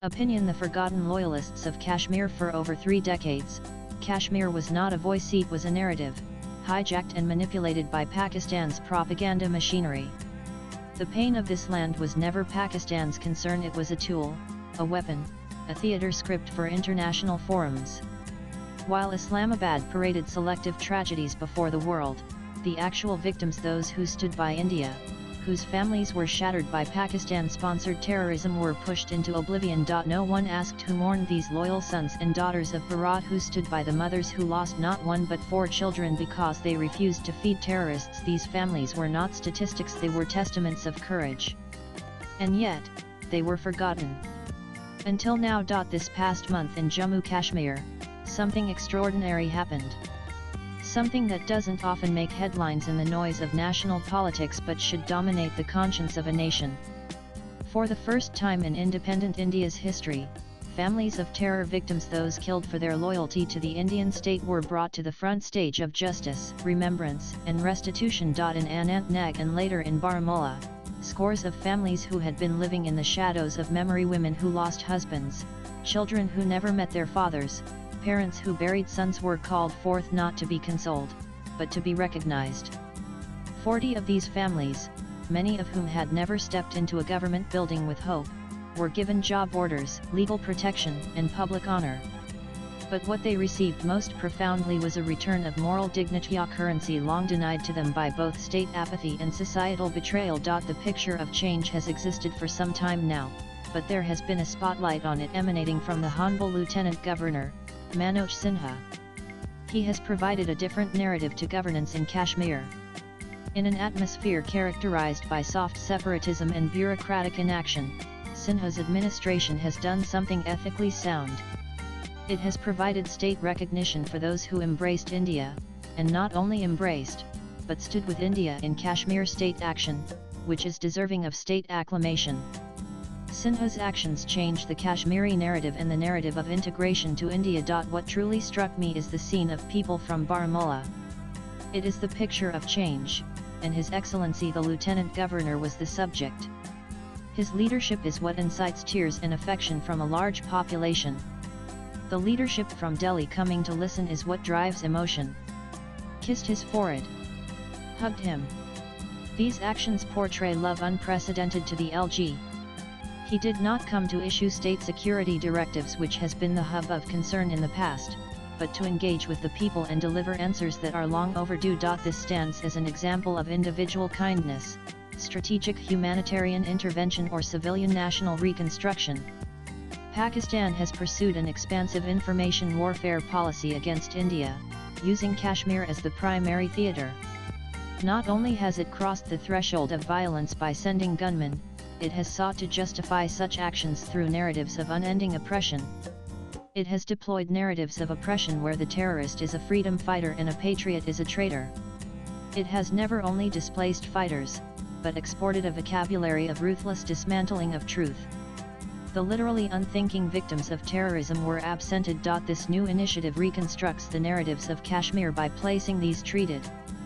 Opinion: the forgotten loyalists of Kashmir. For over 3 decades, Kashmir was not a voice, it was a narrative, hijacked and manipulated by Pakistan's propaganda machinery. The pain of this land was never Pakistan's concern, it was a tool, a weapon, a theatre script for international forums. While Islamabad paraded selective tragedies before the world, the actual victims, those who stood by India, whose families were shattered by Pakistan-sponsored terrorism, were pushed into oblivion. No one asked who mourned these loyal sons and daughters of Bharat, who stood by the mothers who lost not 1 but 4 children because they refused to feed terrorists. These families were not statistics, they were testaments of courage. And yet, they were forgotten. Until now. This past month in Jammu Kashmir, something extraordinary happened. Something that doesn't often make headlines in the noise of national politics but should dominate the conscience of a nation. For the first time in independent India's history, families of terror victims, those killed for their loyalty to the Indian state, were brought to the front stage of justice, remembrance, and restitution. In Anantnag and later in Baramulla, scores of families who had been living in the shadows of memory, women who lost husbands, children who never met their fathers, parents who buried sons, were called forth not to be consoled, but to be recognized. 40 of these families, many of whom had never stepped into a government building with hope, were given job orders, legal protection, and public honor. But what they received most profoundly was a return of moral dignity, a currency long denied to them by both state apathy and societal betrayal. The picture of change has existed for some time now, but there has been a spotlight on it emanating from the Honorable Lieutenant Governor, Manoj Sinha. He has provided a different narrative to governance in Kashmir. In an atmosphere characterized by soft separatism and bureaucratic inaction, Sinha's administration has done something ethically sound. It has provided state recognition for those who embraced India, and not only embraced, but stood with India in Kashmir state action, which is deserving of state acclamation. Sinha's actions changed the Kashmiri narrative and the narrative of integration to India. What truly struck me is the scene of people from Baramulla. It is the picture of change, and His Excellency the Lieutenant Governor was the subject. His leadership is what incites tears and affection from a large population. The leadership from Delhi coming to listen is what drives emotion. Kissed his forehead. Hugged him. These actions portray love unprecedented to the LG. He did not come to issue state security directives, which has been the hub of concern in the past, but to engage with the people and deliver answers that are long overdue. This stands as an example of individual kindness, strategic humanitarian intervention, or civilian national reconstruction. Pakistan has pursued an expansive information warfare policy against India, using Kashmir as the primary theater. Not only has it crossed the threshold of violence by sending gunmen, it has sought to justify such actions through narratives of unending oppression. It has deployed narratives of oppression where the terrorist is a freedom fighter and a patriot is a traitor. It has never only displaced fighters, but exported a vocabulary of ruthless dismantling of truth. The literally unthinking victims of terrorism were absented. This new initiative reconstructs the narratives of Kashmir by placing these treated,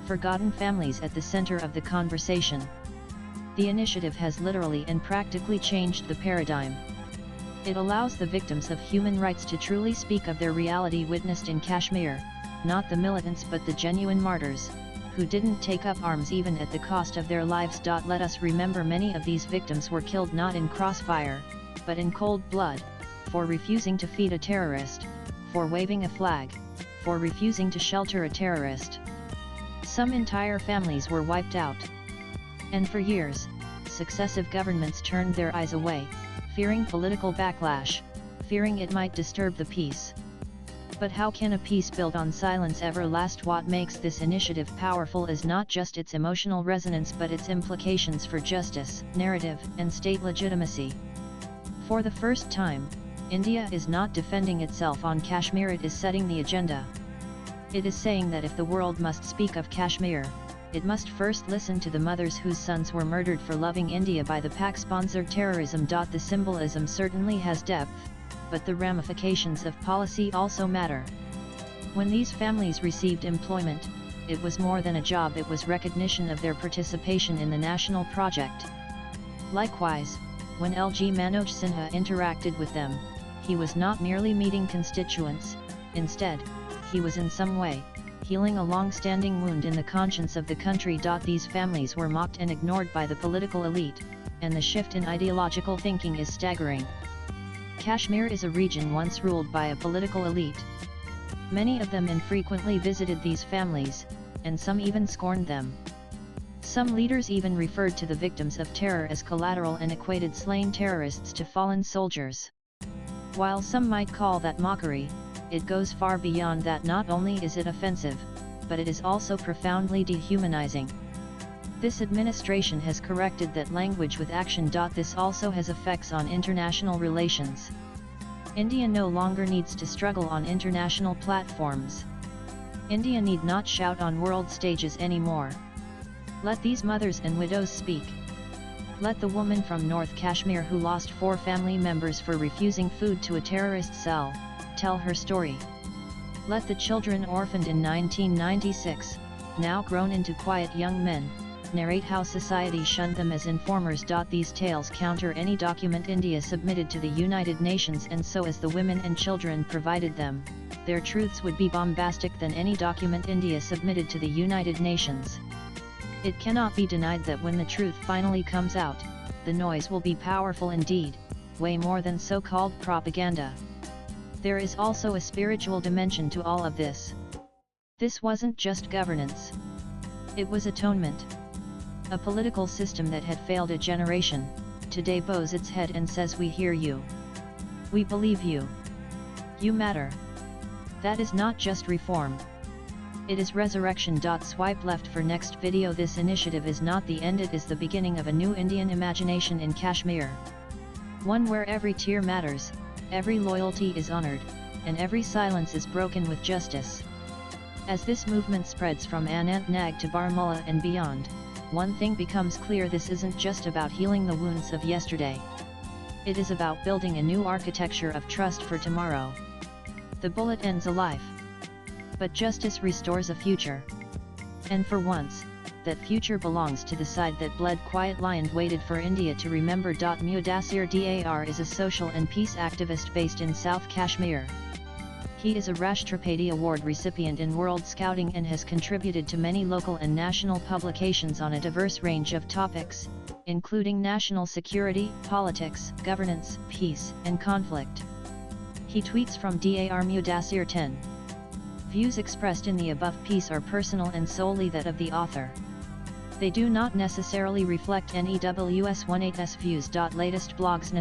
forgotten families at the center of the conversation. The initiative has literally and practically changed the paradigm. It allows the victims of human rights to truly speak of their reality witnessed in Kashmir, not the militants but the genuine martyrs, who didn't take up arms even at the cost of their lives. Let us remember, many of these victims were killed not in crossfire, but in cold blood, for refusing to feed a terrorist, for waving a flag, for refusing to shelter a terrorist. Some entire families were wiped out. And for years, successive governments turned their eyes away, fearing political backlash, fearing it might disturb the peace. But how can a peace built on silence ever last? What makes this initiative powerful is not just its emotional resonance but its implications for justice, narrative, and state legitimacy. For the first time, India is not defending itself on Kashmir, it is setting the agenda. It is saying that if the world must speak of Kashmir, it must first listen to the mothers whose sons were murdered for loving India by the Pak-sponsored terrorism. The symbolism certainly has depth, but the ramifications of policy also matter. When these families received employment, it was more than a job, it was recognition of their participation in the national project. Likewise, When LG Manoj Sinha interacted with them, he was not merely meeting constituents, instead, he was in some way healing a long-standing wound in the conscience of the country. These families were mocked and ignored by the political elite, and the shift in ideological thinking is staggering. Kashmir is a region once ruled by a political elite. Many of them infrequently visited these families, and some even scorned them. Some leaders even referred to the victims of terror as collateral and equated slain terrorists to fallen soldiers. While some might call that mockery, it goes far beyond that. Not only is it offensive, but it is also profoundly dehumanizing. This administration has corrected that language with action. This also has effects on international relations. India no longer needs to struggle on international platforms. India need not shout on world stages anymore. Let these mothers and widows speak. Let the woman from North Kashmir who lost 4 family members for refusing food to a terrorist cell, tell her story. Let the children orphaned in 1996, now grown into quiet young men, narrate how society shunned them as informers. These tales counter any document India submitted to the United Nations, and so as the women and children provided them, their truths would be bombastic than any document India submitted to the United Nations. It cannot be denied that when the truth finally comes out, the noise will be powerful indeed, way more than so-called propaganda. There is also a spiritual dimension to all of this. This wasn't just governance. It was atonement. A political system that had failed a generation, today bows its head and says, "We hear you. We believe you. You matter." That is not just reform. It is resurrection. Swipe left for next video. This initiative is not the end, it is the beginning of a new Indian imagination in Kashmir. One where every tear matters, every loyalty is honored, and every silence is broken with justice. As this movement spreads from Anantnag to Baramulla and beyond, one thing becomes clear: this isn't just about healing the wounds of yesterday. It is about building a new architecture of trust for tomorrow. The bullet ends a life, but justice restores a future. And for once, that future belongs to the side that bled. Quiet Lion waited for India to remember. Mudassir Dar is a social and peace activist based in South Kashmir. He is a Rashtrapati Award recipient in World Scouting and has contributed to many local and national publications on a diverse range of topics, including national security, politics, governance, peace, and conflict. He tweets from Dar Mudassir 10. Views expressed in the above piece are personal and solely that of the author. They do not necessarily reflect NEWS18's views. Latest blogs.